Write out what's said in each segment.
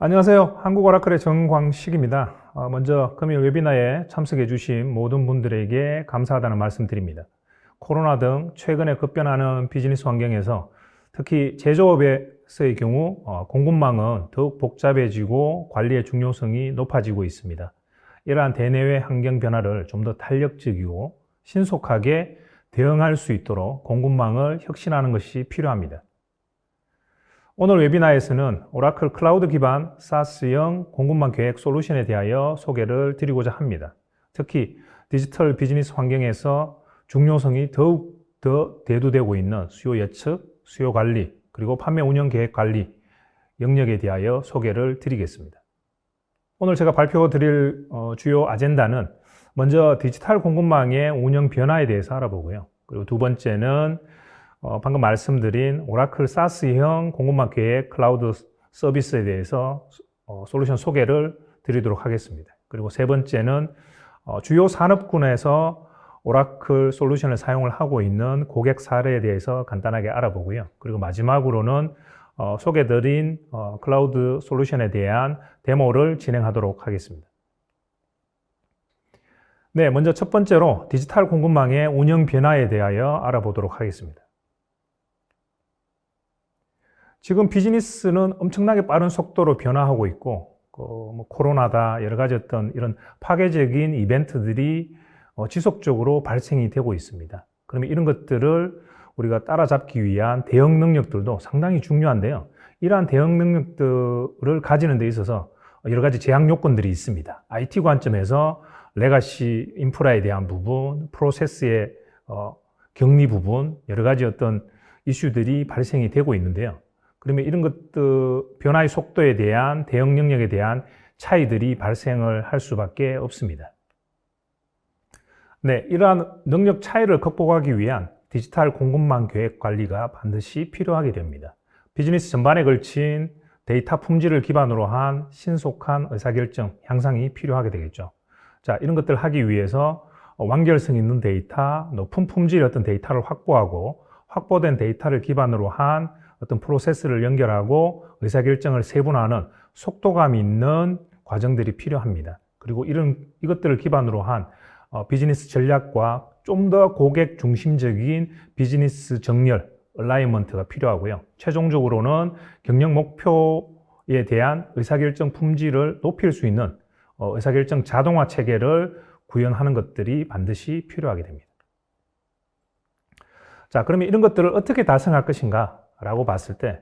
안녕하세요. 한국오라클의 정광식입니다. 먼저 금일 웨비나에 참석해 주신 모든 분들에게 감사하다는 말씀 드립니다. 코로나 등 최근에 급변하는 비즈니스 환경에서 특히 제조업에서의 경우 공급망은 더욱 복잡해지고 관리의 중요성이 높아지고 있습니다. 이러한 대내외 환경 변화를 좀 더 탄력적이고 신속하게 대응할 수 있도록 공급망을 혁신하는 것이 필요합니다. 오늘 웨비나에서는 오라클 클라우드 기반 SaaS형 공급망 계획 솔루션에 대하여 소개를 드리고자 합니다. 특히 디지털 비즈니스 환경에서 중요성이 더욱 더 대두되고 있는 수요 예측, 수요 관리, 그리고 판매 운영 계획 관리 영역에 대하여 소개를 드리겠습니다. 오늘 제가 발표 드릴 주요 아젠다는 먼저 디지털 공급망의 운영 변화에 대해서 알아보고요. 그리고 두 번째는 방금 말씀드린 오라클 SaaS형 공급망 계획 클라우드 서비스에 대해서 솔루션 소개를 드리도록 하겠습니다. 그리고 세 번째는 주요 산업군에서 오라클 솔루션을 사용을 하고 있는 고객 사례에 대해서 간단하게 알아보고요. 그리고 마지막으로는 소개드린 클라우드 솔루션에 대한 데모를 진행하도록 하겠습니다. 네, 먼저 첫 번째로 디지털 공급망의 운영 변화에 대하여 알아보도록 하겠습니다. 지금 비즈니스는 엄청나게 빠른 속도로 변화하고 있고, 코로나다 여러 가지 어떤 이런 파괴적인 이벤트들이 지속적으로 발생이 되고 있습니다. 그러면 이런 것들을 우리가 따라잡기 위한 대응 능력들도 상당히 중요한데요. 이러한 대응 능력들을 가지는 데 있어서 여러 가지 제약 요건들이 있습니다. IT 관점에서 레가시 인프라에 대한 부분, 프로세스의 격리 부분, 여러 가지 어떤 이슈들이 발생이 되고 있는데요. 그러면 이런 것들, 변화의 속도에 대한 대응 능력에 대한 차이들이 발생을 할 수밖에 없습니다. 네, 이러한 능력 차이를 극복하기 위한 디지털 공급망 계획 관리가 반드시 필요하게 됩니다. 비즈니스 전반에 걸친 데이터 품질을 기반으로 한 신속한 의사결정 향상이 필요하게 되겠죠. 자, 이런 것들을 하기 위해서 완결성 있는 데이터, 높은 품질의 어떤 데이터를 확보하고 확보된 데이터를 기반으로 한 어떤 프로세스를 연결하고 의사결정을 세분화하는 속도감 있는 과정들이 필요합니다. 그리고 이것들을 기반으로 한 비즈니스 전략과 좀 더 고객 중심적인 비즈니스 정렬, 얼라이먼트가 필요하고요. 최종적으로는 경영 목표에 대한 의사결정 품질을 높일 수 있는 의사결정 자동화 체계를 구현하는 것들이 반드시 필요하게 됩니다. 자, 그러면 이런 것들을 어떻게 달성할 것인가 라고 봤을 때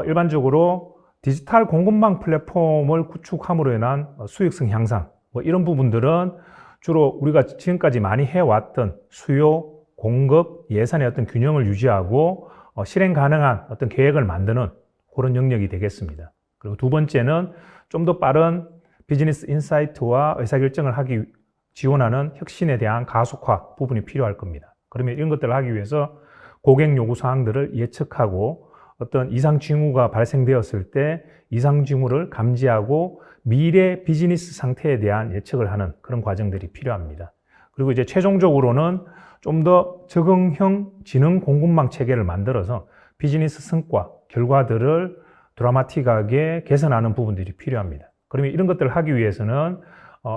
일반적으로 디지털 공급망 플랫폼을 구축함으로 인한 수익성 향상, 이런 부분들은 주로 우리가 지금까지 많이 해왔던 수요, 공급, 예산의 어떤 균형을 유지하고 실행 가능한 어떤 계획을 만드는 그런 영역이 되겠습니다. 그리고 두 번째는 좀 더 빠른 비즈니스 인사이트와 의사결정을 지원하는 혁신에 대한 가속화 부분이 필요할 겁니다. 그러면 이런 것들을 하기 위해서 고객 요구 사항들을 예측하고 어떤 이상 징후가 발생되었을 때 이상 징후를 감지하고 미래 비즈니스 상태에 대한 예측을 하는 그런 과정들이 필요합니다. 그리고 이제 최종적으로는 좀 더 적응형 지능 공급망 체계를 만들어서 비즈니스 성과, 결과들을 드라마틱하게 개선하는 부분들이 필요합니다. 그러면 이런 것들을 하기 위해서는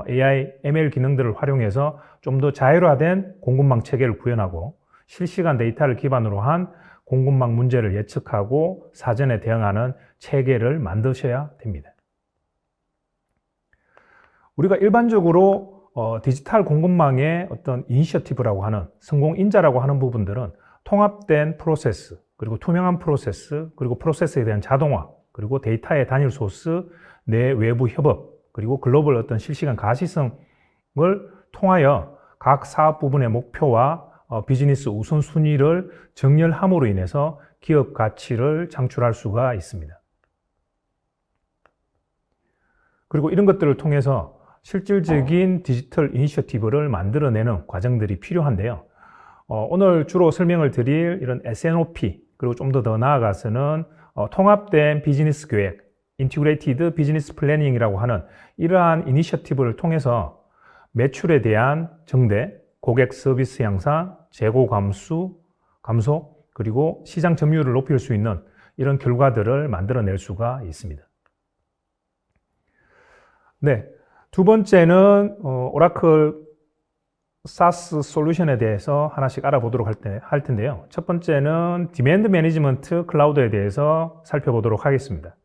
AI, ML 기능들을 활용해서 좀 더 자율화된 공급망 체계를 구현하고 실시간 데이터를 기반으로 한 공급망 문제를 예측하고 사전에 대응하는 체계를 만드셔야 됩니다. 우리가 일반적으로 디지털 공급망의 어떤 이니셔티브라고 하는 성공 인자라고 하는 부분들은 통합된 프로세스, 그리고 투명한 프로세스, 그리고 프로세스에 대한 자동화, 그리고 데이터의 단일 소스, 내 외부 협업, 그리고 글로벌 어떤 실시간 가시성을 통하여 각 사업 부분의 목표와 비즈니스 우선순위를 정렬함으로 인해서 기업 가치를 창출할 수가 있습니다. 그리고 이런 것들을 통해서 실질적인 디지털 이니셔티브를 만들어내는 과정들이 필요한데요. 오늘 주로 설명을 드릴 이런 S&OP, 그리고 좀 더 나아가서는 통합된 비즈니스 계획, 인티그레이티드 비즈니스 플래닝이라고 하는 이러한 이니셔티브를 통해서 매출에 대한 증대, 고객 서비스 향상, 재고 감소, 그리고 시장 점유율을 높일 수 있는 이런 결과들을 만들어낼 수가 있습니다. 네. 두 번째는 오라클 SaaS 솔루션에 대해서 하나씩 알아보도록 할 텐데요. 첫 번째는 디맨드 매니지먼트 클라우드에 대해서 살펴보도록 하겠습니다.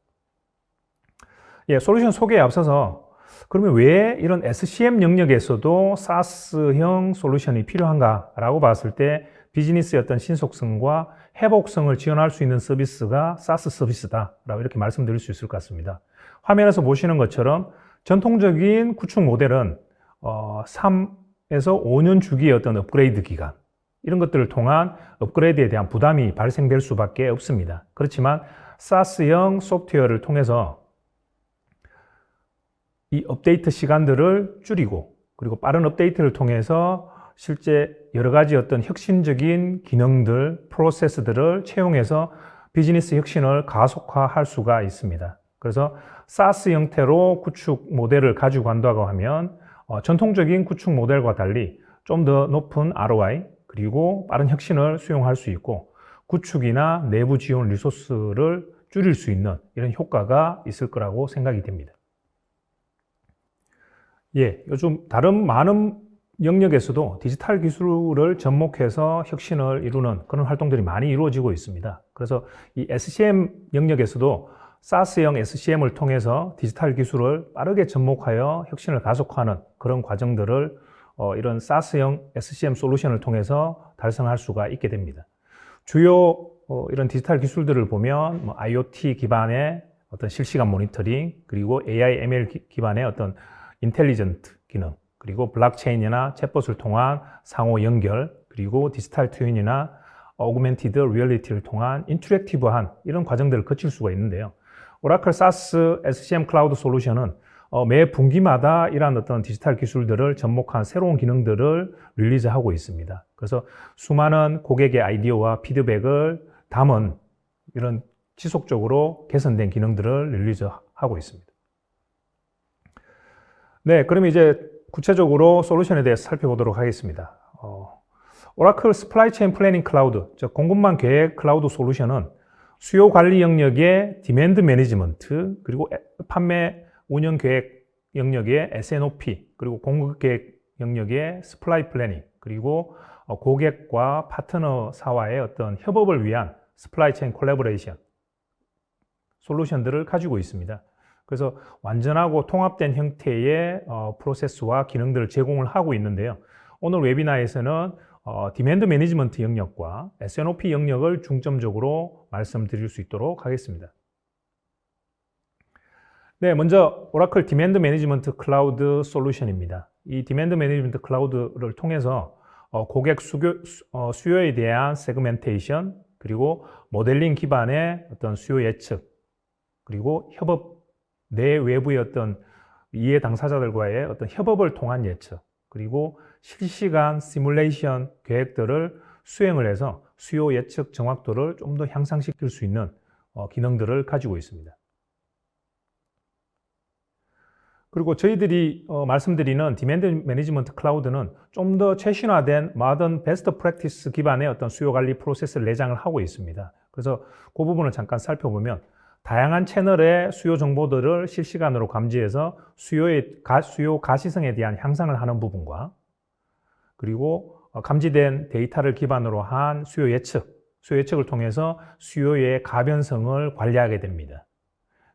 예, 솔루션 소개에 앞서서 그러면 왜 이런 SCM 영역에서도 SaaS형 솔루션이 필요한가라고 봤을 때 비즈니스의 어떤 신속성과 회복성을 지원할 수 있는 서비스가 SaaS 서비스다라고 이렇게 말씀드릴 수 있을 것 같습니다. 화면에서 보시는 것처럼 전통적인 구축 모델은 3에서 5년 주기의 어떤 업그레이드 기간 이런 것들을 통한 업그레이드에 대한 부담이 발생될 수밖에 없습니다. 그렇지만 SaaS형 소프트웨어를 통해서 이 업데이트 시간들을 줄이고 그리고 빠른 업데이트를 통해서 실제 여러 가지 어떤 혁신적인 기능들, 프로세스들을 채용해서 비즈니스 혁신을 가속화할 수가 있습니다. 그래서 SaaS 형태로 구축 모델을 가지고 간다고 하면 전통적인 구축 모델과 달리 좀 더 높은 ROI 그리고 빠른 혁신을 수용할 수 있고 구축이나 내부 지원 리소스를 줄일 수 있는 이런 효과가 있을 거라고 생각이 됩니다. 예, 요즘 다른 많은 영역에서도 디지털 기술을 접목해서 혁신을 이루는 그런 활동들이 많이 이루어지고 있습니다. 그래서 이 SCM 영역에서도 SaaS형 SCM을 통해서 디지털 기술을 빠르게 접목하여 혁신을 가속화하는 그런 과정들을 이런 SaaS형 SCM 솔루션을 통해서 달성할 수가 있게 됩니다. 주요 이런 디지털 기술들을 보면 IoT 기반의 어떤 실시간 모니터링, 그리고 AI, ML 기반의 어떤 인텔리전트 기능, 그리고 블록체인이나 챗봇을 통한 상호 연결, 그리고 디지털 트윈이나 오그멘티드 리얼리티를 통한 인터랙티브한 이런 과정들을 거칠 수가 있는데요. 오라클 SaaS SCM 클라우드 솔루션은 매 분기마다 이러한 어떤 디지털 기술들을 접목한 새로운 기능들을 릴리즈하고 있습니다. 그래서 수많은 고객의 아이디어와 피드백을 담은 이런 지속적으로 개선된 기능들을 릴리즈하고 있습니다. 네, 그럼 이제 구체적으로 솔루션에 대해서 살펴보도록 하겠습니다. 오라클 스플라이 체인 플래닝 클라우드, 즉 공급망 계획 클라우드 솔루션은 수요 관리 영역의 디맨드 매니지먼트, 그리고 판매 운영 계획 영역의 S&OP, 그리고 공급 계획 영역의 스플라이 플래닝, 그리고 고객과 파트너사와의 어떤 협업을 위한 스플라이 체인 콜래보레이션 솔루션들을 가지고 있습니다. 그래서 완전하고 통합된 형태의 프로세스와 기능들을 제공을 하고 있는데요. 오늘 웨비나에서는 디맨드 매니지먼트 영역과 S&OP 영역을 중점적으로 말씀드릴 수 있도록 하겠습니다. 네, 먼저 오라클 디맨드 매니지먼트 클라우드 솔루션입니다. 이 디맨드 매니지먼트 클라우드를 통해서 고객 수요에 대한 세그멘테이션, 그리고 모델링 기반의 어떤 수요 예측, 그리고 협업 내 외부의 어떤 이해 당사자들과의 어떤 협업을 통한 예측, 그리고 실시간 시뮬레이션 계획들을 수행을 해서 수요 예측 정확도를 좀 더 향상시킬 수 있는 기능들을 가지고 있습니다. 그리고 저희들이 말씀드리는 디맨드 매니지먼트 클라우드는 좀 더 최신화된 모던 베스트 프랙티스 기반의 어떤 수요 관리 프로세스를 내장을 하고 있습니다. 그래서 그 부분을 잠깐 살펴보면 다양한 채널의 수요 정보들을 실시간으로 감지해서 수요 가시성에 대한 향상을 하는 부분과, 그리고 감지된 데이터를 기반으로 한 수요 예측을 통해서 수요의 가변성을 관리하게 됩니다.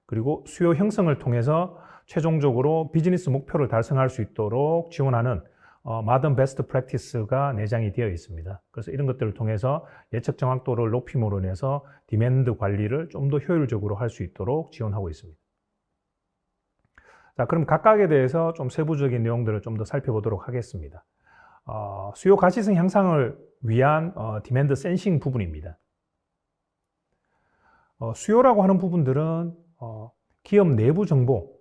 그리고 수요 형성을 통해서 최종적으로 비즈니스 목표를 달성할 수 있도록 지원하는 모던 베스트 프랙티스가 내장이 되어 있습니다. 그래서 이런 것들을 통해서 예측 정확도를 높임으로 인해서 디맨드 관리를 좀 더 효율적으로 할 수 있도록 지원하고 있습니다. 자, 그럼 각각에 대해서 좀 세부적인 내용들을 좀 더 살펴보도록 하겠습니다. 수요 가시성 향상을 위한 디맨드 센싱 부분입니다. 수요라고 하는 부분들은 기업 내부 정보,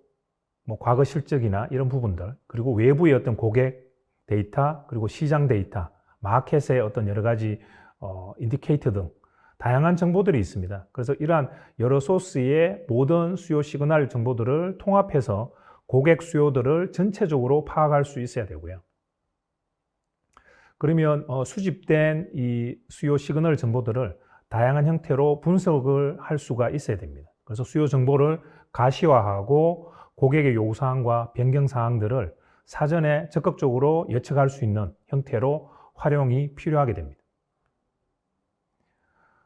과거 실적이나 이런 부분들, 그리고 외부의 어떤 고객 데이터, 그리고 시장 데이터, 마켓의 어떤 여러 가지 인디케이터 등 다양한 정보들이 있습니다. 그래서 이러한 여러 소스의 모든 수요 시그널 정보들을 통합해서 고객 수요들을 전체적으로 파악할 수 있어야 되고요. 그러면 수집된 이 수요 시그널 정보들을 다양한 형태로 분석을 할 수가 있어야 됩니다. 그래서 수요 정보를 가시화하고 고객의 요구사항과 변경사항들을 사전에 적극적으로 예측할 수 있는 형태로 활용이 필요하게 됩니다.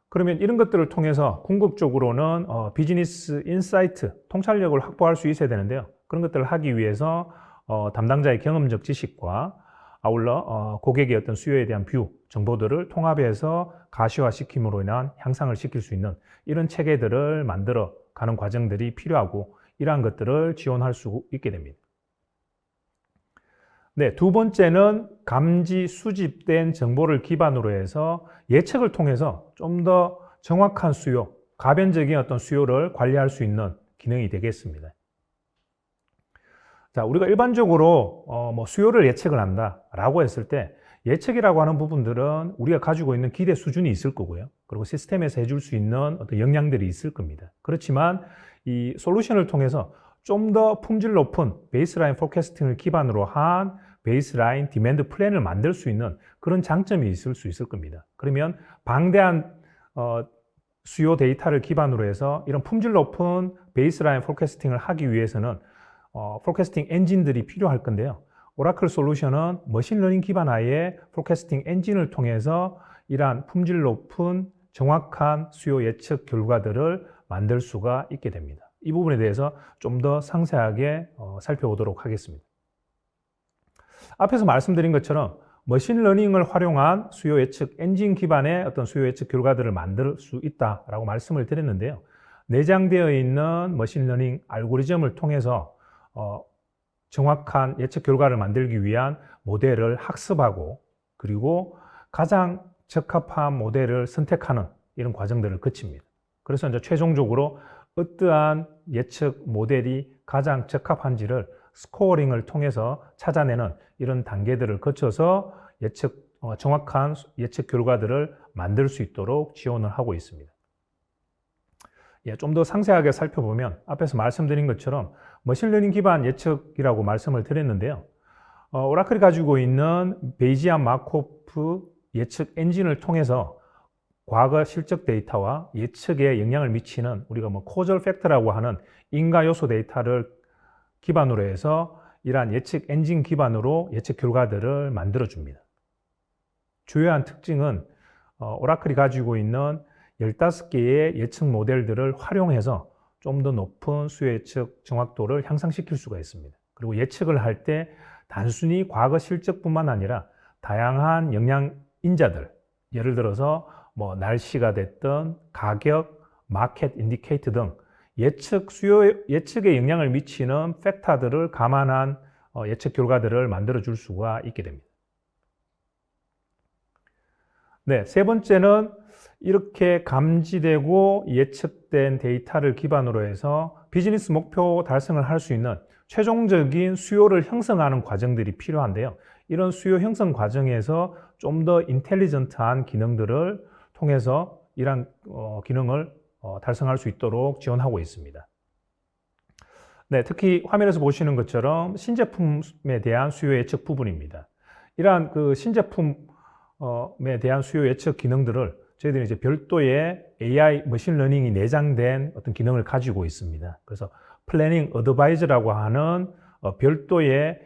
그러면 이런 것들을 통해서 궁극적으로는 비즈니스 인사이트, 통찰력을 확보할 수 있어야 되는데요. 그런 것들을 하기 위해서 담당자의 경험적 지식과 아울러 고객의 어떤 수요에 대한 뷰, 정보들을 통합해서 가시화시킴으로 인한 향상을 시킬 수 있는 이런 체계들을 만들어 가는 과정들이 필요하고 이러한 것들을 지원할 수 있게 됩니다. 네, 두 번째는 감지 수집된 정보를 기반으로 해서 예측을 통해서 좀 더 정확한 수요, 가변적인 어떤 수요를 관리할 수 있는 기능이 되겠습니다. 자, 우리가 일반적으로 수요를 예측을 한다라고 했을 때 예측이라고 하는 부분들은 우리가 가지고 있는 기대 수준이 있을 거고요. 그리고 시스템에서 해줄 수 있는 어떤 역량들이 있을 겁니다. 그렇지만 이 솔루션을 통해서 좀 더 품질 높은 베이스라인 포캐스팅을 기반으로 한 베이스라인 디맨드 플랜을 만들 수 있는 그런 장점이 있을 수 있을 겁니다. 그러면 방대한 수요 데이터를 기반으로 해서 이런 품질 높은 베이스라인 포캐스팅을 하기 위해서는 포캐스팅 엔진들이 필요할 건데요. 오라클 솔루션은 머신러닝 기반 하에 포캐스팅 엔진을 통해서 이러한 품질 높은 정확한 수요 예측 결과들을 만들 수가 있게 됩니다. 이 부분에 대해서 좀 더 상세하게 살펴보도록 하겠습니다. 앞에서 말씀드린 것처럼 머신러닝을 활용한 수요 예측 엔진 기반의 어떤 수요 예측 결과들을 만들 수 있다라고 말씀을 드렸는데요. 내장되어 있는 머신러닝 알고리즘을 통해서 정확한 예측 결과를 만들기 위한 모델을 학습하고 그리고 가장 적합한 모델을 선택하는 이런 과정들을 거칩니다. 그래서 이제 최종적으로 어떠한 예측 모델이 가장 적합한지를 스코어링을 통해서 찾아내는 이런 단계들을 거쳐서 정확한 예측 결과들을 만들 수 있도록 지원을 하고 있습니다. 좀 더 상세하게 살펴보면 앞에서 말씀드린 것처럼 머신러닝 기반 예측이라고 말씀을 드렸는데요. 오라클이 가지고 있는 베이지안 마코프 예측 엔진을 통해서 과거 실적 데이터와 예측에 영향을 미치는 우리가 코절 팩터라고 하는 인과 요소 데이터를 기반으로 해서 이러한 예측 엔진 기반으로 예측 결과들을 만들어 줍니다. 주요한 특징은 오라클이 가지고 있는 15개의 예측 모델들을 활용해서 좀 더 높은 수요 예측 정확도를 향상시킬 수가 있습니다. 그리고 예측을 할 때 단순히 과거 실적뿐만 아니라 다양한 영향 인자들, 예를 들어서 날씨가 됐든 가격, 마켓 인디케이터 등 수요 예측에 영향을 미치는 팩터들을 감안한 예측 결과들을 만들어 줄 수가 있게 됩니다. 네, 세 번째는 이렇게 감지되고 예측된 데이터를 기반으로 해서 비즈니스 목표 달성을 할 수 있는 최종적인 수요를 형성하는 과정들이 필요한데요. 이런 수요 형성 과정에서 좀 더 인텔리전트한 기능들을 통해서 이러한 기능을 달성할 수 있도록 지원하고 있습니다. 네, 특히 화면에서 보시는 것처럼 신제품에 대한 수요 예측 부분입니다. 이러한 신제품에 대한 수요 예측 기능들을 저희들이 이제 별도의 AI 머신러닝이 내장된 어떤 기능을 가지고 있습니다. 그래서 플래닝 어드바이저라고 하는 별도의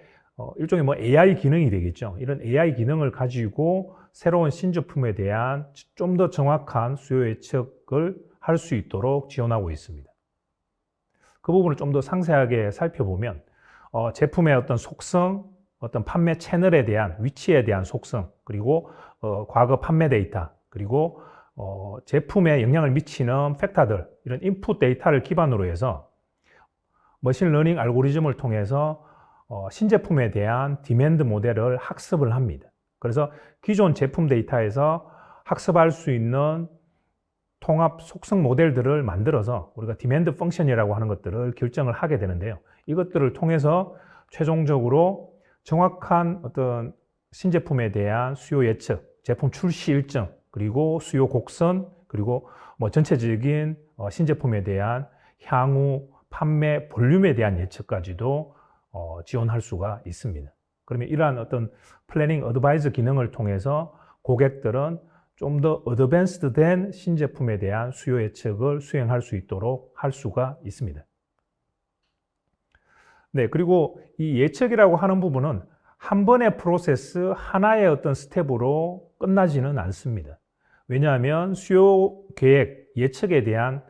일종의 AI 기능이 되겠죠. 이런 AI 기능을 가지고 새로운 신제품에 대한 좀 더 정확한 수요 예측을 할 수 있도록 지원하고 있습니다. 그 부분을 좀 더 상세하게 살펴보면 제품의 어떤 속성, 어떤 판매 채널에 대한 위치에 대한 속성, 그리고 과거 판매 데이터, 그리고 제품에 영향을 미치는 팩터들, 이런 인풋 데이터를 기반으로 해서 머신러닝 알고리즘을 통해서 신제품에 대한 디맨드 모델을 학습을 합니다. 그래서 기존 제품 데이터에서 학습할 수 있는 통합 속성 모델들을 만들어서 우리가 디맨드 펑션이라고 하는 것들을 결정을 하게 되는데요. 이것들을 통해서 최종적으로 정확한 어떤 신제품에 대한 수요 예측, 제품 출시 일정, 그리고 수요 곡선, 그리고 전체적인 신제품에 대한 향후 판매 볼륨에 대한 예측까지도 지원할 수가 있습니다. 그러면 이러한 어떤 플래닝 어드바이저 기능을 통해서 고객들은 좀 더 어드밴스드 된 신제품에 대한 수요 예측을 수행할 수 있도록 할 수가 있습니다. 네, 그리고 이 예측이라고 하는 부분은 한 번의 프로세스 하나의 어떤 스텝으로 끝나지는 않습니다. 왜냐하면 수요 계획, 예측에 대한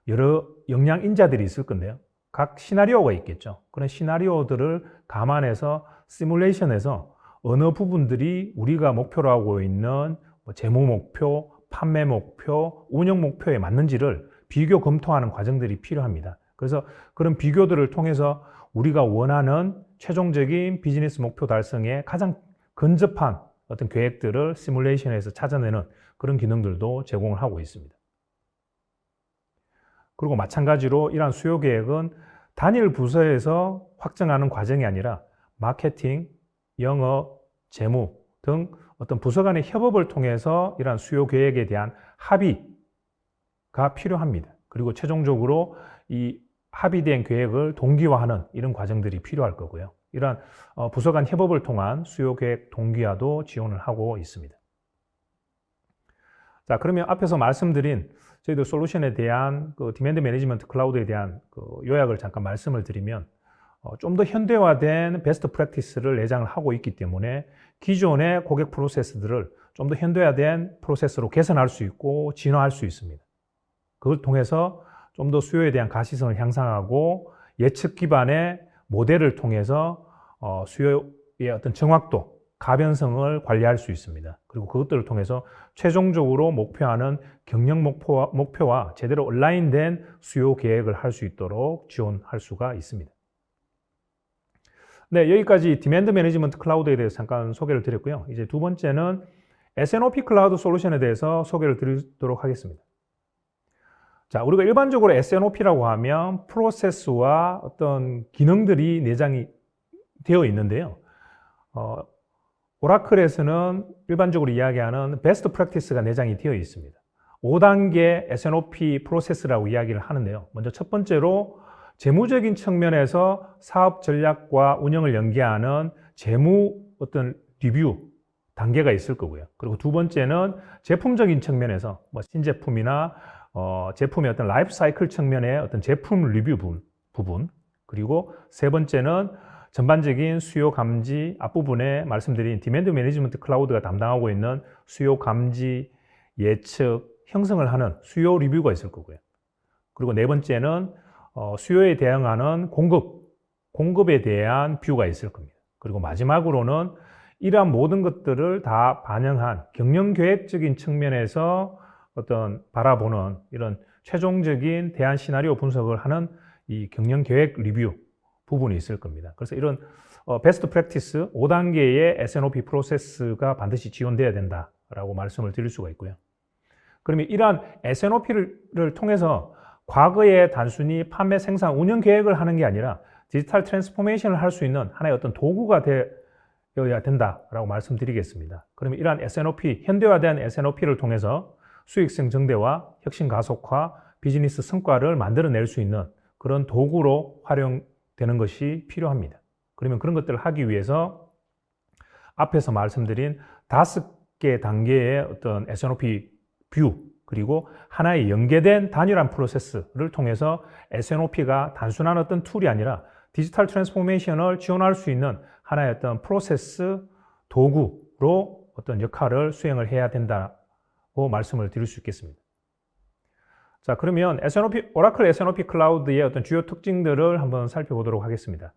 여러 역량 인자들이 있을 건데요. 각 시나리오가 있겠죠. 그런 시나리오들을 감안해서 시뮬레이션에서 어느 부분들이 우리가 목표로 하고 있는 재무 목표, 판매 목표, 운영 목표에 맞는지를 비교 검토하는 과정들이 필요합니다. 그래서 그런 비교들을 통해서 우리가 원하는 최종적인 비즈니스 목표 달성에 가장 근접한 어떤 계획들을 시뮬레이션에서 찾아내는 그런 기능들도 제공을 하고 있습니다. 그리고 마찬가지로 이러한 수요 계획은 단일 부서에서 확정하는 과정이 아니라 마케팅, 영업, 재무 등 어떤 부서 간의 협업을 통해서 이러한 수요 계획에 대한 합의가 필요합니다. 그리고 최종적으로 이 합의된 계획을 동기화하는 이런 과정들이 필요할 거고요. 이러한 부서 간 협업을 통한 수요 계획 동기화도 지원을 하고 있습니다. 자, 그러면 앞에서 말씀드린 저희들 솔루션에 대한 그 디맨드 매니지먼트 클라우드에 대한 그 요약을 잠깐 말씀을 드리면 좀 더 현대화된 베스트 프랙티스를 내장을 하고 있기 때문에 기존의 고객 프로세스들을 좀 더 현대화된 프로세스로 개선할 수 있고 진화할 수 있습니다. 그걸 통해서 좀 더 수요에 대한 가시성을 향상하고 예측 기반의 모델을 통해서 수요의 어떤 정확도, 가변성을 관리할 수 있습니다. 그리고 그것들을 통해서 최종적으로 목표하는 경영 목표와 제대로 온라인된 수요 계획을 할 수 있도록 지원할 수가 있습니다. 네, 여기까지 디맨드 매니지먼트 클라우드에 대해서 잠깐 소개를 드렸고요. 이제 두 번째는 S&OP 클라우드 솔루션에 대해서 소개를 드리도록 하겠습니다. 자, 우리가 일반적으로 S&OP라고 하면 프로세스와 어떤 기능들이 내장이 되어 있는데요. 오라클에서는 일반적으로 이야기하는 베스트 프랙티스가 내장이 되어 있습니다. 5단계 S&OP 프로세스라고 이야기를 하는데요. 먼저 첫 번째로 재무적인 측면에서 사업 전략과 운영을 연계하는 재무 어떤 리뷰 단계가 있을 거고요. 그리고 두 번째는 제품적인 측면에서 신제품이나 제품의 어떤 라이프 사이클 측면의 어떤 제품 리뷰 부분, 그리고 세 번째는 전반적인 수요 감지, 앞부분에 말씀드린 디맨드 매니지먼트 클라우드가 담당하고 있는 수요 감지, 예측, 형성을 하는 수요 리뷰가 있을 거고요. 그리고 네 번째는 수요에 대응하는 공급에 대한 뷰가 있을 겁니다. 그리고 마지막으로는 이러한 모든 것들을 다 반영한 경영계획적인 측면에서 어떤 바라보는 이런 최종적인 대안 시나리오 분석을 하는 이 경영계획 리뷰 부분이 있을 겁니다. 그래서 이런 베스트 프랙티스 5단계의 S&OP 프로세스가 반드시 지원돼야 된다라고 말씀을 드릴 수가 있고요. 그러면 이러한 S&OP를 통해서 과거에 단순히 판매, 생산, 운영 계획을 하는 게 아니라 디지털 트랜스포메이션을 할 수 있는 하나의 어떤 도구가 되어야 된다라고 말씀드리겠습니다. 그러면 이러한 S&OP, 현대화된 S&OP를 통해서 수익성 증대와 혁신 가속화, 비즈니스 성과를 만들어낼 수 있는 그런 도구로 활용되는 것이 필요합니다. 그러면 그런 것들을 하기 위해서 앞에서 말씀드린 5개 단계의 어떤 S&OP 뷰, 그리고 하나의 연계된 단일한 프로세스를 통해서 S&OP가 단순한 어떤 툴이 아니라 디지털 트랜스포메이션을 지원할 수 있는 하나의 어떤 프로세스 도구로 어떤 역할을 수행을 해야 된다고 말씀을 드릴 수 있겠습니다. 자, 그러면 오라클 S&OP 클라우드의 어떤 주요 특징들을 한번 살펴보도록 하겠습니다.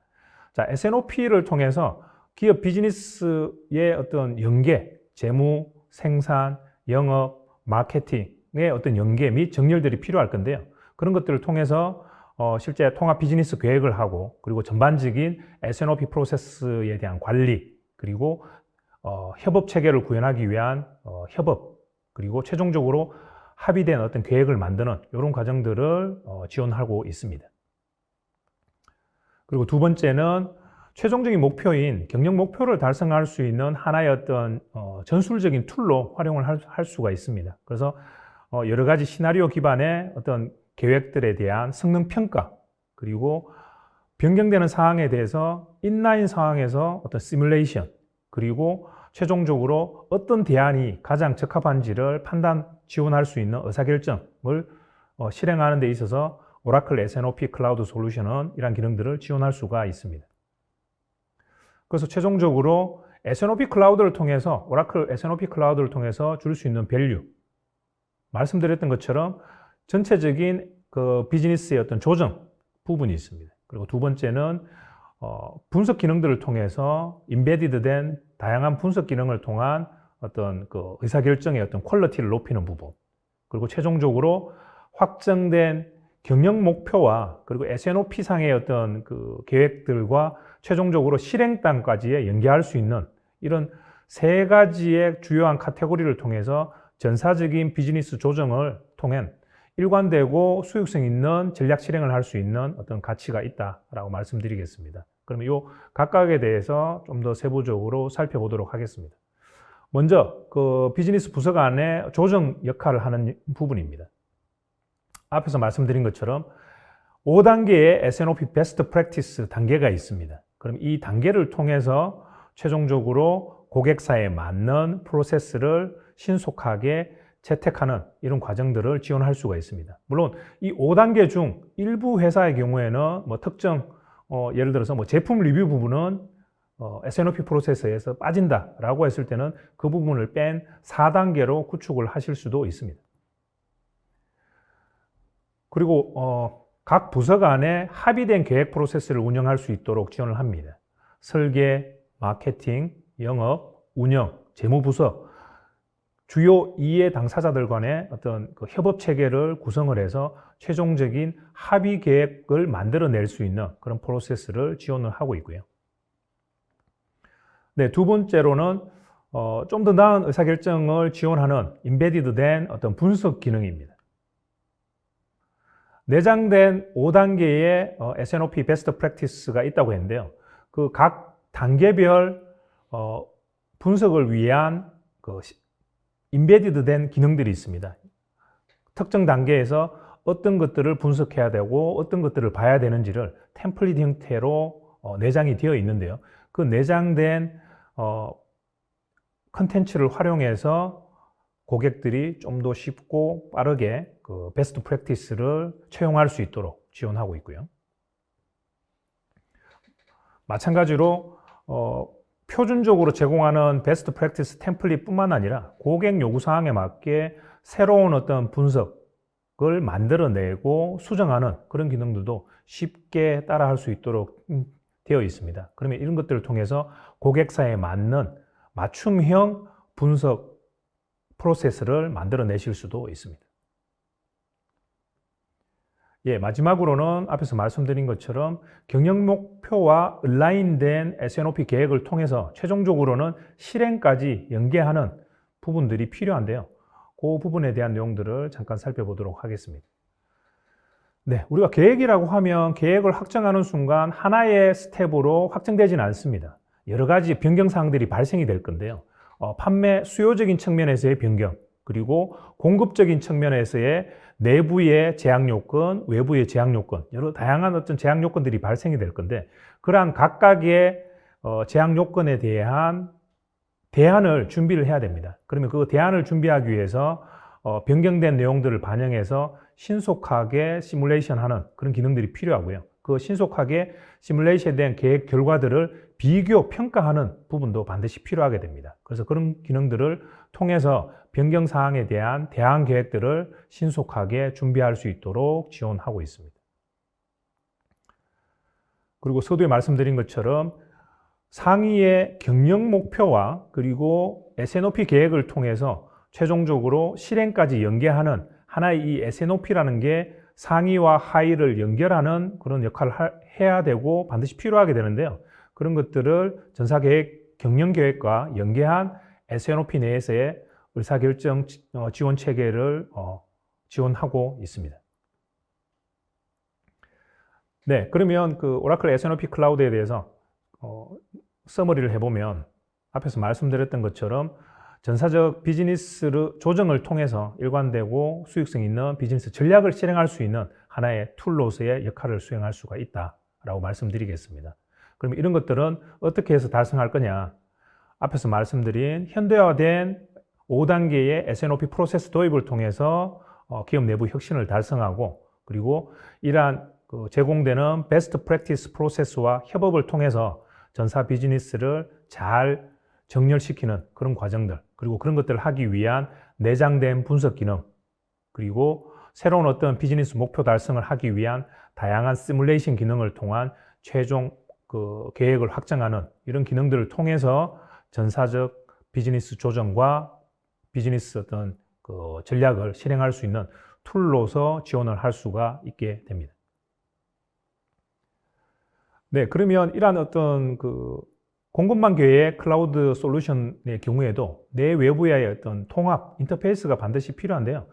자, S&OP를 통해서 기업 비즈니스의 어떤 연계, 재무, 생산, 영업, 마케팅의 어떤 연계 및 정렬들이 필요할 건데요. 그런 것들을 통해서 실제 통합 비즈니스 계획을 하고, 그리고 전반적인 S&OP 프로세스에 대한 관리, 그리고 협업 체계를 구현하기 위한 협업, 그리고 최종적으로 합의된 어떤 계획을 만드는 이런 과정들을 지원하고 있습니다. 그리고 두 번째는 최종적인 목표인 경영 목표를 달성할 수 있는 하나의 어떤 전술적인 툴로 활용을 할 수가 있습니다. 그래서 여러 가지 시나리오 기반의 어떤 계획들에 대한 성능 평가, 그리고 변경되는 상황에 대해서 인라인 상황에서 어떤 시뮬레이션, 그리고 최종적으로 어떤 대안이 가장 적합한지를 지원할 수 있는 의사결정을 실행하는 데 있어서 오라클 S&OP 클라우드 솔루션은 이러한 기능들을 지원할 수가 있습니다. 그래서 최종적으로 S&OP 클라우드를 통해서, 오라클 S&OP 클라우드를 통해서 줄 수 있는 밸류, 말씀드렸던 것처럼 전체적인 그 비즈니스의 어떤 조정 부분이 있습니다. 그리고 두 번째는 분석 기능들을 통해서 임베디드 된 다양한 분석 기능을 통한 어떤 그 의사결정의 어떤 퀄리티를 높이는 부분, 그리고 최종적으로 확정된 경영 목표와 그리고 S&OP 상의 어떤 그 계획들과 최종적으로 실행단까지 연계할 수 있는 이런 세 가지의 주요한 카테고리를 통해서 전사적인 비즈니스 조정을 통한 일관되고 수익성 있는 전략 실행을 할 수 있는 어떤 가치가 있다라고 말씀드리겠습니다. 그러면 이 각각에 대해서 좀 더 세부적으로 살펴보도록 하겠습니다. 먼저 그 비즈니스 부서 간의 조정 역할을 하는 부분입니다. 앞에서 말씀드린 것처럼 5단계의 S&OP 베스트 프랙티스 단계가 있습니다. 그럼 이 단계를 통해서 최종적으로 고객사에 맞는 프로세스를 신속하게 채택하는 이런 과정들을 지원할 수가 있습니다. 물론 이 5단계 중 일부 회사의 경우에는 뭐 특정 예를 들어서 뭐 제품 리뷰 부분은 S&OP 프로세스에서 빠진다라고 했을 때는 그 부분을 뺀 4단계로 구축을 하실 수도 있습니다. 그리고 각 부서 간에 합의된 계획 프로세스를 운영할 수 있도록 지원을 합니다. 설계, 마케팅, 영업, 운영, 재무부서 주요 이해 당사자들 간의 어떤 그 협업 체계를 구성을 해서 최종적인 합의 계획을 만들어낼 수 있는 그런 프로세스를 지원을 하고 있고요. 네, 두 번째로는 좀 더 나은 의사결정을 지원하는 임베디드 된 어떤 분석 기능입니다. 내장된 5단계의 S&OP 베스트 프랙티스가 있다고 했는데요. 그 각 단계별 분석을 위한 그 임베디드 된 기능들이 있습니다. 특정 단계에서 어떤 것들을 분석해야 되고 어떤 것들을 봐야 되는지를 템플릿 형태로 내장이 되어 있는데요. 그 내장된 컨텐츠를 활용해서 고객들이 좀 더 쉽고 빠르게 그 베스트 프랙티스를 채용할 수 있도록 지원하고 있고요. 마찬가지로 표준적으로 제공하는 베스트 프랙티스 템플릿뿐만 아니라 고객 요구사항에 맞게 새로운 어떤 분석을 만들어내고 수정하는 그런 기능들도 쉽게 따라할 수 있도록 되어 있습니다. 그러면 이런 것들을 통해서 고객사에 맞는 맞춤형 분석 프로세스를 만들어내실 수도 있습니다. 예, 마지막으로는 앞에서 말씀드린 것처럼 경영 목표와 얼라인된 S&OP 계획을 통해서 최종적으로는 실행까지 연계하는 부분들이 필요한데요. 그 부분에 대한 내용들을 잠깐 살펴보도록 하겠습니다. 네, 우리가 계획이라고 하면 계획을 확정하는 순간 하나의 스텝으로 확정되지는 않습니다. 여러 가지 변경 사항들이 발생이 될 건데요. 판매 수요적인 측면에서의 변경, 그리고 공급적인 측면에서의 내부의 제약 요건, 외부의 제약 요건, 여러 다양한 어떤 제약 요건들이 발생이 될 건데, 그러한 각각의 제약 요건에 대한 대안을 준비를 해야 됩니다. 그러면 그 대안을 준비하기 위해서 변경된 내용들을 반영해서 신속하게 시뮬레이션하는 그런 기능들이 필요하고요. 그 신속하게 시뮬레이션된 계획 결과들을 비교, 평가하는 부분도 반드시 필요하게 됩니다. 그래서 그런 기능들을 통해서 변경 사항에 대한 대안 계획들을 신속하게 준비할 수 있도록 지원하고 있습니다. 그리고 서두에 말씀드린 것처럼 상위의 경영 목표와 그리고 S&OP 계획을 통해서 최종적으로 실행까지 연계하는 하나의 이 S&OP라는 게 상위와 하위를 연결하는 그런 역할을 해야 되고 반드시 필요하게 되는데요. 그런 것들을 전사계획, 경영계획과 연계한 S&OP 내에서의 의사결정 지원 체계를 지원하고 있습니다. 네, 그러면 그 오라클 S&OP 클라우드에 대해서 서머리를 해보면 앞에서 말씀드렸던 것처럼 전사적 비즈니스 조정을 통해서 일관되고 수익성 있는 비즈니스 전략을 실행할 수 있는 하나의 툴로서의 역할을 수행할 수가 있다라고 말씀드리겠습니다. 그럼 이런 것들은 어떻게 해서 달성할 거냐? 앞에서 말씀드린 현대화된 5단계의 S&OP 프로세스 도입을 통해서 기업 내부 혁신을 달성하고 그리고 이러한 제공되는 베스트 프랙티스 프로세스와 협업을 통해서 전사 비즈니스를 잘 정렬시키는 그런 과정들, 그리고 그런 것들을 하기 위한 내장된 분석 기능, 그리고 새로운 어떤 비즈니스 목표 달성을 하기 위한 다양한 시뮬레이션 기능을 통한 최종 계획을 확정하는 이런 기능들을 통해서 전사적 비즈니스 조정과 비즈니스 어떤 전략을 실행할 수 있는 툴로서 지원을 할 수가 있게 됩니다. 네, 그러면 이러한 어떤 공급망 계획 클라우드 솔루션의 경우에도 내 외부와의 어떤 통합, 인터페이스가 반드시 필요한데요.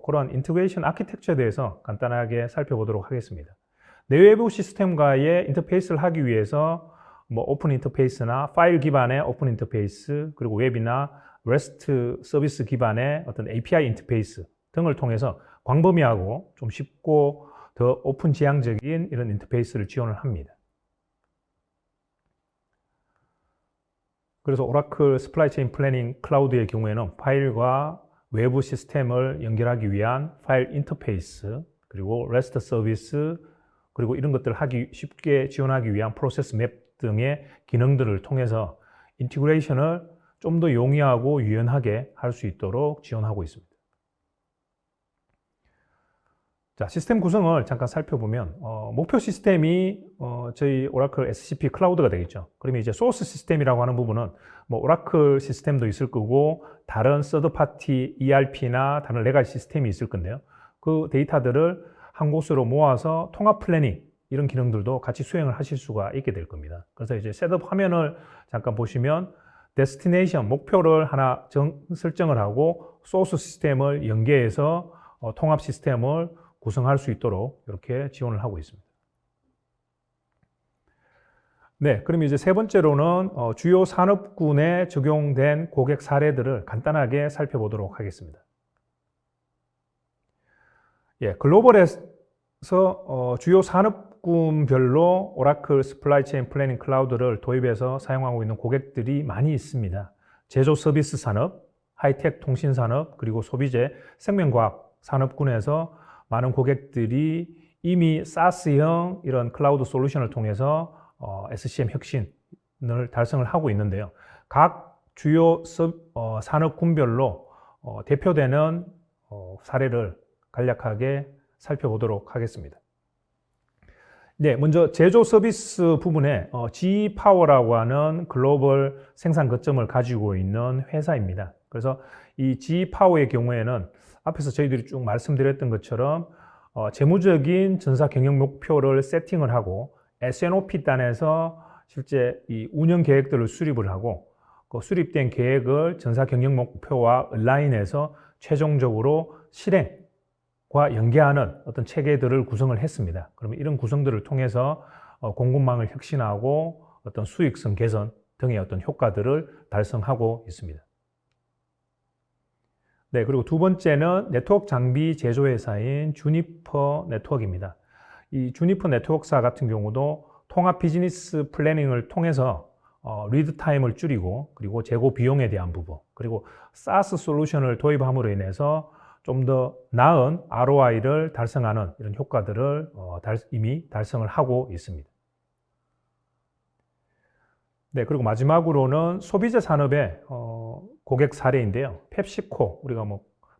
그런 인테그레이션 아키텍처에 대해서 간단하게 살펴보도록 하겠습니다. 내외부 시스템과의 인터페이스를 하기 위해서 오픈 인터페이스나 파일 기반의 오픈 인터페이스, 그리고 웹이나 REST 서비스 기반의 어떤 API 인터페이스 등을 통해서 광범위하고 좀 쉽고 더 오픈 지향적인 이런 인터페이스를 지원을 합니다. 그래서 오라클 스플라이 체인 플래닝 클라우드의 경우에는 파일과 외부 시스템을 연결하기 위한 파일 인터페이스, 그리고 REST 서비스, 그리고 이런 것들을 쉽게 지원하기 위한 프로세스 맵 등의 기능들을 통해서 인티그레이션을 좀 더 용이하고 유연하게 할 수 있도록 지원하고 있습니다. 자, 시스템 구성을 잠깐 살펴보면 목표 시스템이 저희 오라클 SCP 클라우드가 되겠죠. 그러면 이제 소스 시스템이라고 하는 부분은 오라클 시스템도 있을 거고 다른 서드파티 ERP나 다른 레가시 시스템이 있을 건데요. 그 데이터들을 한 곳으로 모아서 통합 플래닝 이런 기능들도 같이 수행을 하실 수가 있게 될 겁니다. 그래서 이제 셋업 화면을 잠깐 보시면 데스티네이션 목표를 하나 설정을 하고 소스 시스템을 연계해서 통합 시스템을 구성할 수 있도록 이렇게 지원을 하고 있습니다. 네, 그럼 이제 세 번째로는 주요 산업군에 적용된 고객 사례들을 간단하게 살펴보도록 하겠습니다. 예, 글로벌에서 주요 산업군별로 오라클 스플라이 체인 플래닝 클라우드를 도입해서 사용하고 있는 고객들이 많이 있습니다. 제조 서비스 산업, 하이텍 통신 산업, 그리고 소비재, 생명과학 산업군에서 많은 고객들이 이미 SaaS형 이런 클라우드 솔루션을 통해서 SCM 혁신을 달성을 하고 있는데요. 각 주요 산업군별로 대표되는 사례를 간략하게 살펴보도록 하겠습니다. 네, 먼저 제조 서비스 부분에 GE 파워라고 하는 글로벌 생산 거점을 가지고 있는 회사입니다. 그래서 이 GE 파워의 경우에는 앞에서 저희들이 쭉 말씀드렸던 것처럼 재무적인 전사 경영 목표를 세팅을 하고 S&OP 단에서 실제 이 운영 계획들을 수립을 하고 그 수립된 계획을 전사 경영 목표와 얼라인해서 최종적으로 실행과 연계하는 어떤 체계들을 구성을 했습니다. 그러면 이런 구성들을 통해서 공급망을 혁신하고 어떤 수익성 개선 등의 어떤 효과들을 달성하고 있습니다. 네, 그리고 두 번째는 네트워크 장비 제조회사인 주니퍼 네트워크입니다. 이 주니퍼 네트워크사 같은 경우도 통합 비즈니스 플래닝을 통해서 리드 타임을 줄이고 그리고 재고 비용에 대한 부분 그리고 SaaS 솔루션을 도입함으로 인해서 좀 더 나은 ROI를 달성하는 이런 효과들을 이미 달성을 하고 있습니다. 네, 그리고 마지막으로는 소비재 산업의 고객 사례인데요. 펩시코, 우리가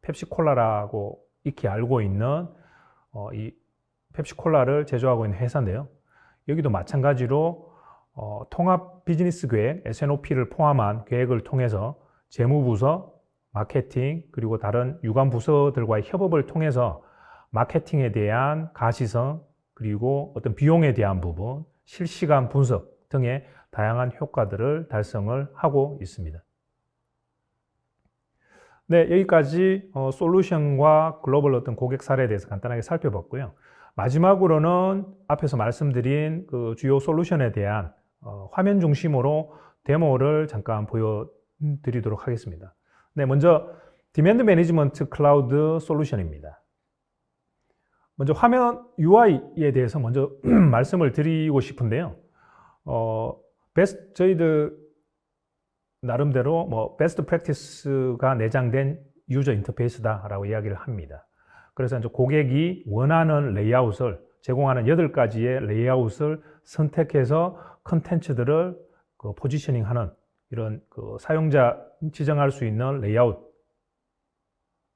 펩시콜라라고 익히 알고 있는 이 펩시콜라를 제조하고 있는 회사인데요. 여기도 마찬가지로 통합 비즈니스 계획, S&OP를 포함한 계획을 통해서 재무부서, 마케팅, 그리고 다른 유관 부서들과의 협업을 통해서 마케팅에 대한 가시성, 그리고 어떤 비용에 대한 부분, 실시간 분석 등의 다양한 효과들을 달성을 하고 있습니다. 네, 여기까지 솔루션과 글로벌 어떤 고객 사례에 대해서 간단하게 살펴봤고요. 마지막으로는 앞에서 말씀드린 그 주요 솔루션에 대한 화면 중심으로 데모를 잠깐 보여드리도록 하겠습니다. 네, 먼저 디맨드 매니지먼트 클라우드 솔루션입니다. 먼저 화면 UI에 대해서 먼저 말씀을 드리고 싶은데요. 저희들 나름대로 베스트 프랙티스가 내장된 유저 인터페이스다라고 이야기를 합니다. 그래서 이제 고객이 원하는 레이아웃을 제공하는 8가지의 레이아웃을 선택해서 컨텐츠들을 포지셔닝하는 이런 사용자 지정할 수 있는 레이아웃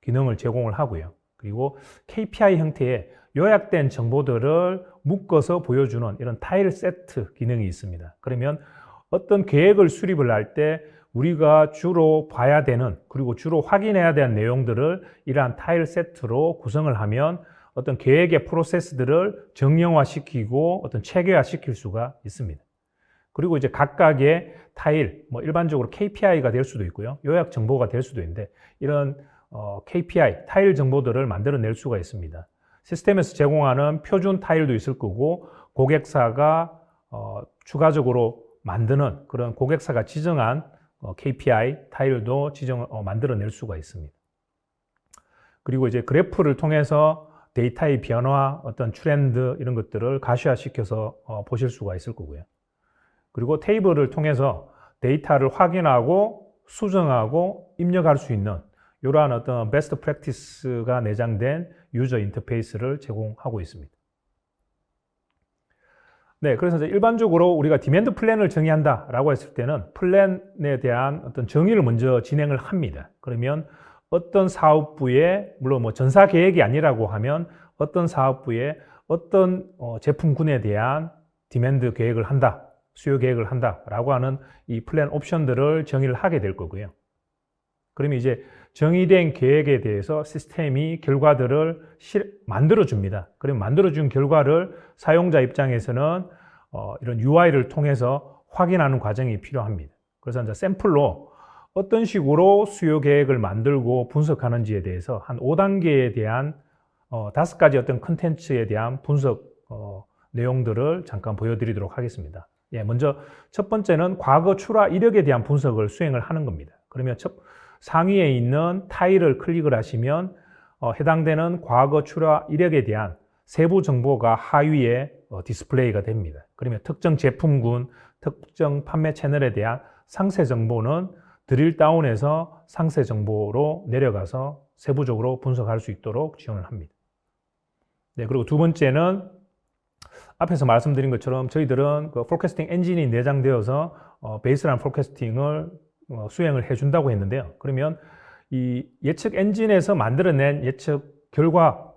기능을 제공을 하고요. 그리고 KPI 형태의 요약된 정보들을 묶어서 보여주는 이런 타일 세트 기능이 있습니다. 그러면 어떤 계획을 수립을 할 때 우리가 주로 봐야 되는 그리고 주로 확인해야 되는 내용들을 이러한 타일 세트로 구성을 하면 어떤 계획의 프로세스들을 정형화시키고 어떤 체계화시킬 수가 있습니다. 그리고 이제 각각의 타일, 일반적으로 KPI가 될 수도 있고요. 요약 정보가 될 수도 있는데 이런 KPI, 타일 정보들을 만들어낼 수가 있습니다. 시스템에서 제공하는 표준 타일도 있을 거고 고객사가 추가적으로 만드는 그런 고객사가 지정한 KPI 타일도 만들어낼 수가 있습니다. 그리고 이제 그래프를 통해서 데이터의 변화, 어떤 트렌드 이런 것들을 가시화시켜서 보실 수가 있을 거고요. 그리고 테이블을 통해서 데이터를 확인하고 수정하고 입력할 수 있는 이러한 어떤 베스트 프랙티스가 내장된 유저 인터페이스를 제공하고 있습니다. 네, 그래서 이제 일반적으로 우리가 디맨드 플랜을 정의한다라고 했을 때는 플랜에 대한 어떤 정의를 먼저 진행을 합니다. 그러면 어떤 사업부에 물론 전사 계획이 아니라고 하면 어떤 사업부에 어떤 제품군에 대한 디맨드 계획을 한다, 수요 계획을 한다라고 하는 이 플랜 옵션들을 정의를 하게 될 거고요. 그러면 이제 정의된 계획에 대해서 시스템이 결과들을 만들어 줍니다. 그러면 만들어 준 결과를 사용자 입장에서는 이런 UI를 통해서 확인하는 과정이 필요합니다. 그래서 이제 샘플로 어떤 식으로 수요 계획을 만들고 분석하는지에 대해서 한 5단계에 대한 5가지 어떤 컨텐츠에 대한 분석 내용들을 잠깐 보여드리도록 하겠습니다. 예, 먼저 첫 번째는 과거 출하 이력에 대한 분석을 수행을 하는 겁니다. 그러면 상위에 있는 타일을 클릭을 하시면 해당되는 과거 출하 이력에 대한 세부 정보가 하위에 디스플레이가 됩니다. 그러면 특정 제품군, 특정 판매 채널에 대한 상세 정보는 드릴 다운해서 상세 정보로 내려가서 세부적으로 분석할 수 있도록 지원을 합니다. 네, 그리고 두 번째는 앞에서 말씀드린 것처럼 저희들은 포캐스팅 엔진이 내장되어서 베이스라인 포캐스팅을 수행을 해준다고 했는데요. 그러면 이 예측 엔진에서 만들어낸 예측 결과가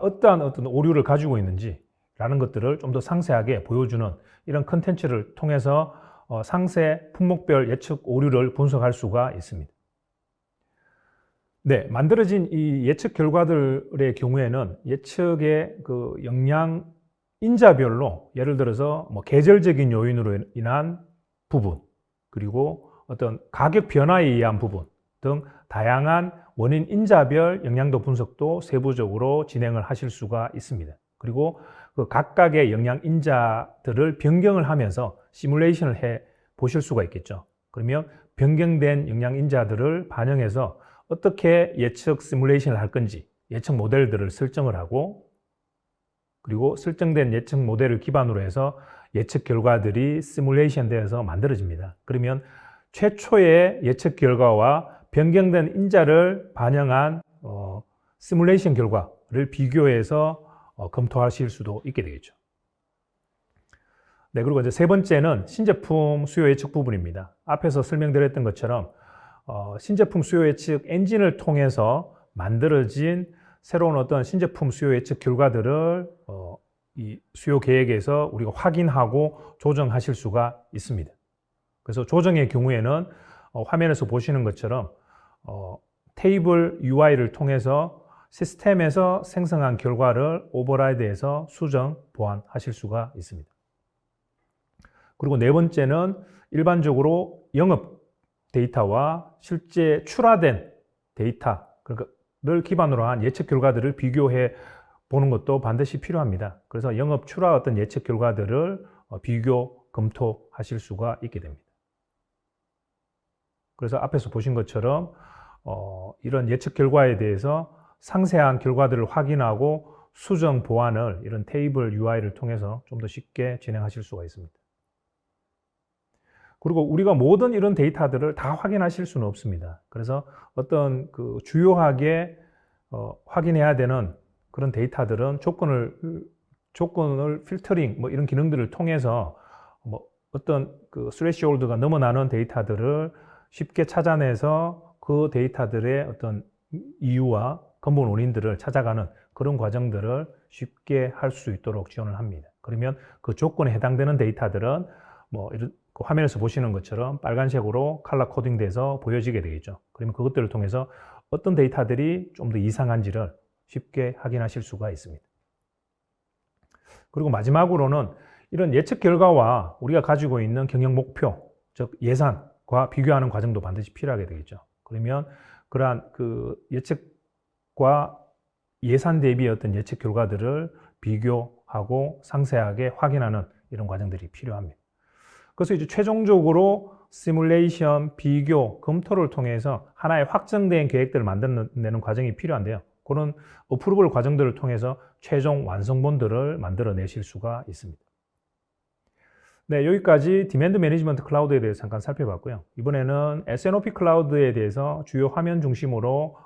어떠한 오류를 가지고 있는지라는 것들을 좀 더 상세하게 보여주는 이런 컨텐츠를 통해서 상세 품목별 예측 오류를 분석할 수가 있습니다. 네, 만들어진 이 예측 결과들의 경우에는 예측의 영양 인자별로 예를 들어서 계절적인 요인으로 인한 부분 그리고 어떤 가격 변화에 의한 부분 등 다양한 원인 인자별 영양도 분석도 세부적으로 진행을 하실 수가 있습니다. 그리고 그 각각의 영양 인자들을 변경을 하면서 시뮬레이션을 해 보실 수가 있겠죠. 그러면 변경된 영양 인자들을 반영해서 어떻게 예측 시뮬레이션을 할 건지 예측 모델들을 설정을 하고 그리고 설정된 예측 모델을 기반으로 해서 예측 결과들이 시뮬레이션 되어서 만들어집니다. 그러면 최초의 예측 결과와 변경된 인자를 반영한 시뮬레이션 결과를 비교해서 검토하실 수도 있게 되겠죠. 네, 그리고 이제 세 번째는 신제품 수요 예측 부분입니다. 앞에서 설명드렸던 것처럼 신제품 수요 예측 엔진을 통해서 만들어진 새로운 어떤 신제품 수요 예측 결과들을 이 수요 계획에서 우리가 확인하고 조정하실 수가 있습니다. 그래서 조정의 경우에는 화면에서 보시는 것처럼 테이블 UI를 통해서 시스템에서 생성한 결과를 오버라이드해서 수정, 보완하실 수가 있습니다. 그리고 네 번째는 일반적으로 영업 데이터와 실제 출하된 데이터를 기반으로 한 예측 결과들을 비교해 보는 것도 반드시 필요합니다. 그래서 영업 출하 어떤 예측 결과들을 비교, 검토하실 수가 있게 됩니다. 그래서 앞에서 보신 것처럼 이런 예측 결과에 대해서 상세한 결과들을 확인하고 수정, 보완을 이런 테이블 UI를 통해서 좀 더 쉽게 진행하실 수가 있습니다. 그리고 우리가 모든 이런 데이터들을 다 확인하실 수는 없습니다. 그래서 어떤 주요하게 확인해야 되는 그런 데이터들은 조건을 필터링 뭐 이런 기능들을 통해서 뭐 어떤 그 스레시홀드가 넘어나는 데이터들을 쉽게 찾아내서 그 데이터들의 어떤 이유와 근본 원인들을 찾아가는 그런 과정들을 쉽게 할 수 있도록 지원을 합니다. 그러면 그 조건에 해당되는 데이터들은 뭐 이런 그 화면에서 보시는 것처럼 빨간색으로 컬러 코딩돼서 보여지게 되겠죠. 그러면 그것들을 통해서 어떤 데이터들이 좀 더 이상한지를 쉽게 확인하실 수가 있습니다. 그리고 마지막으로는 이런 예측 결과와 우리가 가지고 있는 경영 목표, 즉 예산과 비교하는 과정도 반드시 필요하게 되겠죠. 그러면 그러한 그 예측과 예산 대비의 어떤 예측 결과들을 비교하고 상세하게 확인하는 이런 과정들이 필요합니다. 그래서 이제 최종적으로 시뮬레이션, 비교, 검토를 통해서 하나의 확정된 계획들을 만들어내는 과정이 필요한데요. 그런 어프로벌 과정들을 통해서 최종 완성본들을 만들어내실 수가 있습니다. 네, 여기까지 디맨드 매니지먼트 클라우드에 대해서 잠깐 살펴봤고요. 이번에는 S&OP 클라우드에 대해서 주요 화면 중심으로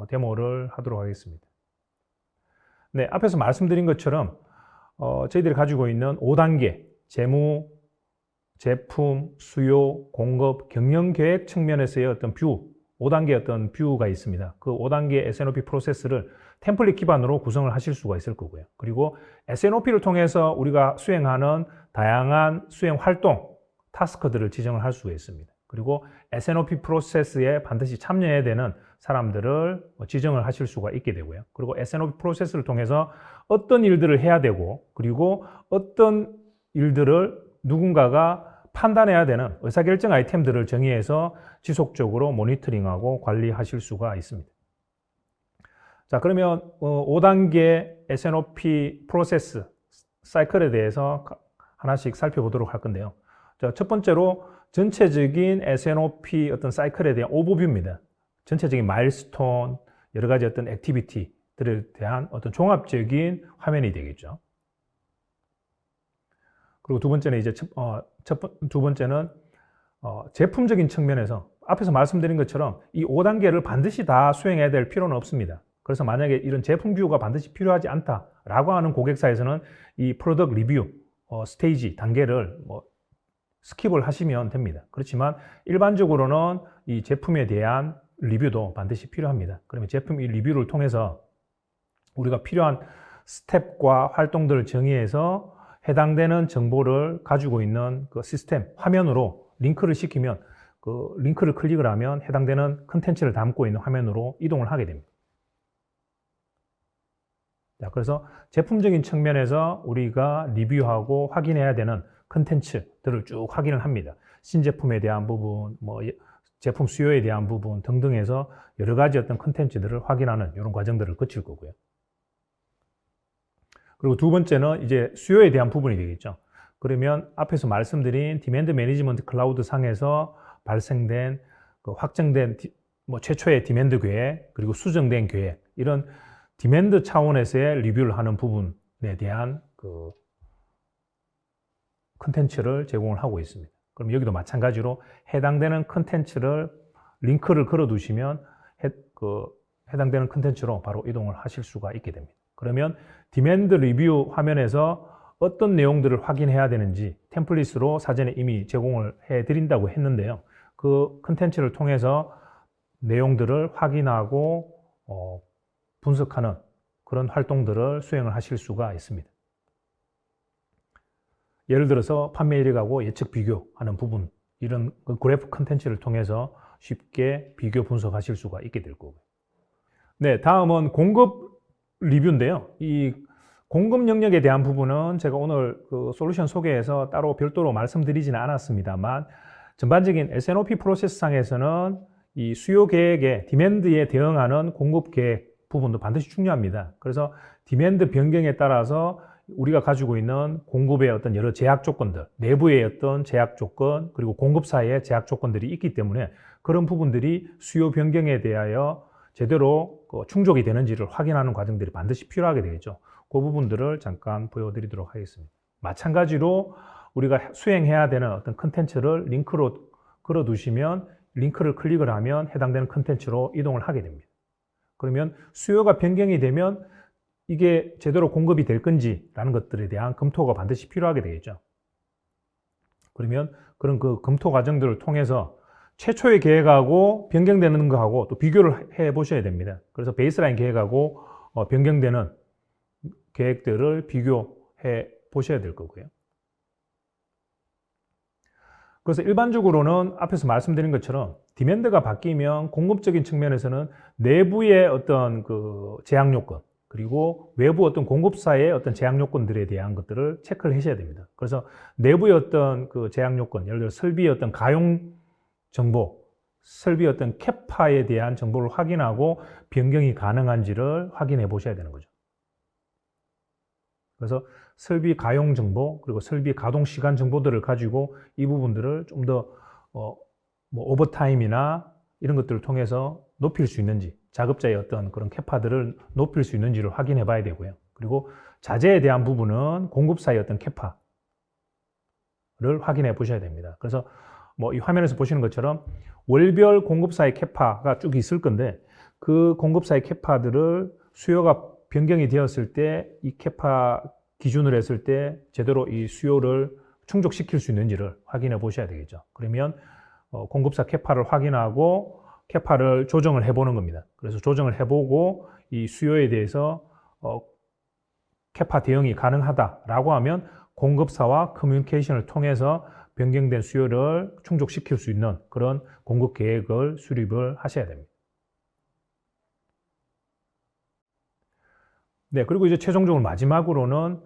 데모를 하도록 하겠습니다. 네, 앞에서 말씀드린 것처럼 저희들이 가지고 있는 5단계 재무, 제품, 수요, 공급, 경영 계획 측면에서의 어떤 뷰, 5단계 어떤 뷰가 있습니다. 그 5단계 S&OP 프로세스를 템플릿 기반으로 구성을 하실 수가 있을 거고요. 그리고 S&OP를 통해서 우리가 수행하는 다양한 수행 활동, 타스크들을 지정을 할 수가 있습니다. 그리고 S&OP 프로세스에 반드시 참여해야 되는 사람들을 지정을 하실 수가 있게 되고요. 그리고 S&OP 프로세스를 통해서 어떤 일들을 해야 되고, 그리고 어떤 일들을 누군가가 판단해야 되는 의사결정 아이템들을 정의해서 지속적으로 모니터링하고 관리하실 수가 있습니다. 자, 그러면 5단계 S&OP 프로세스 사이클에 대해서 하나씩 살펴보도록 할 건데요. 자, 첫 번째로 전체적인 S&OP 어떤 사이클에 대한 오버뷰입니다. 전체적인 마일스톤, 여러 가지 어떤 액티비티들에 대한 어떤 종합적인 화면이 되겠죠. 그리고 두 번째는 이제 두 번째는 제품적인 측면에서 앞에서 말씀드린 것처럼 이 5단계를 반드시 다 수행해야 될 필요는 없습니다. 그래서 만약에 이런 제품 뷰가 반드시 필요하지 않다라고 하는 고객사에서는 이 프로덕트 리뷰 스테이지 단계를 스킵을 하시면 됩니다. 그렇지만 일반적으로는 이 제품에 대한 리뷰도 반드시 필요합니다. 그러면 제품 이 리뷰를 통해서 우리가 필요한 스텝과 활동들을 정의해서 해당되는 정보를 가지고 있는 그 시스템 화면으로 링크를 시키면 그 링크를 클릭을 하면 해당되는 컨텐츠를 담고 있는 화면으로 이동을 하게 됩니다. 자, 그래서 제품적인 측면에서 우리가 리뷰하고 확인해야 되는 컨텐츠들을 쭉 확인을 합니다. 신제품에 대한 부분, 제품 수요에 대한 부분 등등해서 여러 가지 어떤 컨텐츠들을 확인하는 이런 과정들을 거칠 거고요. 그리고 두 번째는 이제 수요에 대한 부분이 되겠죠. 그러면 앞에서 말씀드린 디맨드 매니지먼트 클라우드 상에서 발생된 그 확정된 최초의 디맨드 계획 그리고 수정된 계획 이런 디맨드 차원에서의 리뷰를 하는 부분에 대한 그 컨텐츠를 제공을 하고 있습니다. 그럼 여기도 마찬가지로 해당되는 컨텐츠를 링크를 걸어 두시면 해당되는 컨텐츠로 바로 이동을 하실 수가 있게 됩니다. 그러면 디맨드 리뷰 화면에서 어떤 내용들을 확인해야 되는지 템플릿으로 사전에 이미 제공을 해 드린다고 했는데요. 그 컨텐츠를 통해서 내용들을 확인하고 분석하는 그런 활동들을 수행을 하실 수가 있습니다. 예를 들어서 판매일액하고 예측 비교하는 부분 이런 그래프 컨텐츠를 통해서 쉽게 비교 분석하실 수가 있게 될 거고요. 네, 다음은 공급 리뷰인데요. 이 공급 영역에 대한 부분은 제가 오늘 그 솔루션 소개에서 따로 별도로 말씀드리지는 않았습니다만 전반적인 S&OP 프로세스상에서는 이 수요 계획에 디맨드에 대응하는 공급 계획 부분도 반드시 중요합니다. 그래서 디맨드 변경에 따라서 우리가 가지고 있는 공급의 어떤 여러 제약 조건들, 내부의 어떤 제약 조건, 그리고 공급사의 제약 조건들이 있기 때문에 그런 부분들이 수요 변경에 대하여 제대로 충족이 되는지를 확인하는 과정들이 반드시 필요하게 되겠죠. 그 부분들을 잠깐 보여드리도록 하겠습니다. 마찬가지로 우리가 수행해야 되는 어떤 컨텐츠를 링크로 걸어두시면 링크를 클릭을 하면 해당되는 컨텐츠로 이동을 하게 됩니다. 그러면 수요가 변경이 되면 이게 제대로 공급이 될 건지라는 것들에 대한 검토가 반드시 필요하게 되겠죠. 그러면 그런 그 검토 과정들을 통해서 최초의 계획하고 변경되는 거하고 또 비교를 해 보셔야 됩니다. 그래서 베이스라인 계획하고 변경되는 계획들을 비교해 보셔야 될 거고요. 그래서 일반적으로는 앞에서 말씀드린 것처럼 디맨드가 바뀌면 공급적인 측면에서는 내부의 어떤 그 제약 요건, 그리고 외부 어떤 공급사의 어떤 제약 요건들에 대한 것들을 체크를 하셔야 됩니다. 그래서 내부의 어떤 그 제약 요건, 예를 들어 설비의 어떤 가용 정보, 설비의 어떤 캐파에 대한 정보를 확인하고 변경이 가능한지를 확인해 보셔야 되는 거죠. 그래서 설비 가용 정보, 그리고 설비 가동 시간 정보들을 가지고 이 부분들을 좀 더 오버타임이나 이런 것들을 통해서 높일 수 있는지, 작업자의 어떤 그런 캐파들을 높일 수 있는지를 확인해 봐야 되고요. 그리고 자재에 대한 부분은 공급사의 어떤 캐파를 확인해 보셔야 됩니다. 그래서 이 화면에서 보시는 것처럼 월별 공급사의 캐파가 쭉 있을 건데, 그 공급사의 캐파들을 수요가 변경이 되었을 때 이 캐파 기준으로 했을 때 제대로 이 수요를 충족시킬 수 있는지를 확인해 보셔야 되겠죠. 그러면 공급사 캐파를 확인하고 캐파를 조정을 해보는 겁니다. 그래서 조정을 해보고 이 수요에 대해서 캐파 대응이 가능하다라고 하면 공급사와 커뮤니케이션을 통해서 변경된 수요를 충족시킬 수 있는 그런 공급 계획을 수립을 하셔야 됩니다. 네, 그리고 이제 최종적으로 마지막으로는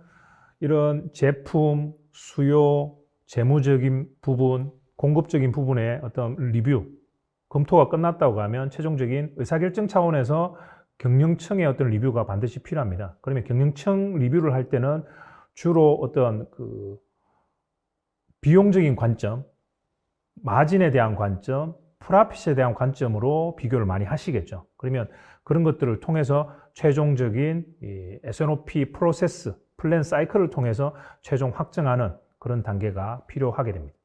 이런 제품, 수요, 재무적인 부분, 공급적인 부분의 어떤 리뷰, 검토가 끝났다고 하면 최종적인 의사결정 차원에서 경영청의 어떤 리뷰가 반드시 필요합니다. 그러면 경영청 리뷰를 할 때는 주로 어떤 그 비용적인 관점, 마진에 대한 관점, 프라핏에 대한 관점으로 비교를 많이 하시겠죠. 그러면 그런 것들을 통해서 최종적인 이 S&OP 프로세스, 플랜 사이클을 통해서 최종 확정하는 그런 단계가 필요하게 됩니다.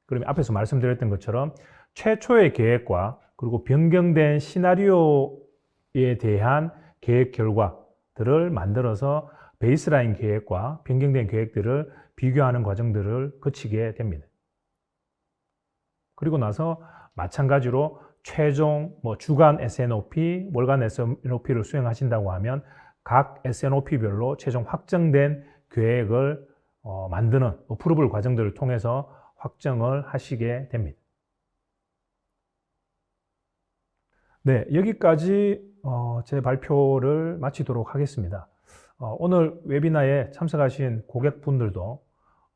그러면 앞에서 말씀드렸던 것처럼 최초의 계획과 그리고 변경된 시나리오에 대한 계획 결과들을 만들어서 베이스라인 계획과 변경된 계획들을 비교하는 과정들을 거치게 됩니다. 그리고 나서 마찬가지로 최종 주간 S&OP, 월간 S&OP를 수행하신다고 하면 각 S&OP별로 최종 확정된 계획을 만드는 어프로블 과정들을 통해서 확정을 하시게 됩니다. 네, 여기까지 제 발표를 마치도록 하겠습니다. 오늘 웨비나에 참석하신 고객분들도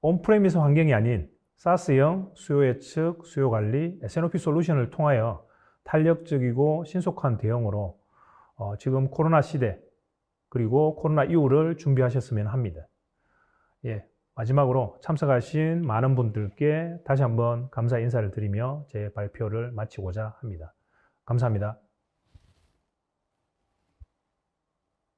온프레미스 환경이 아닌 사스형 수요 예측, 수요 관리, S&OP 솔루션을 통하여 탄력적이고 신속한 대응으로 지금 코로나 시대 그리고 코로나 이후를 준비하셨으면 합니다. 예, 마지막으로 참석하신 많은 분들께 다시 한번 감사 인사를 드리며 제 발표를 마치고자 합니다. 감사합니다.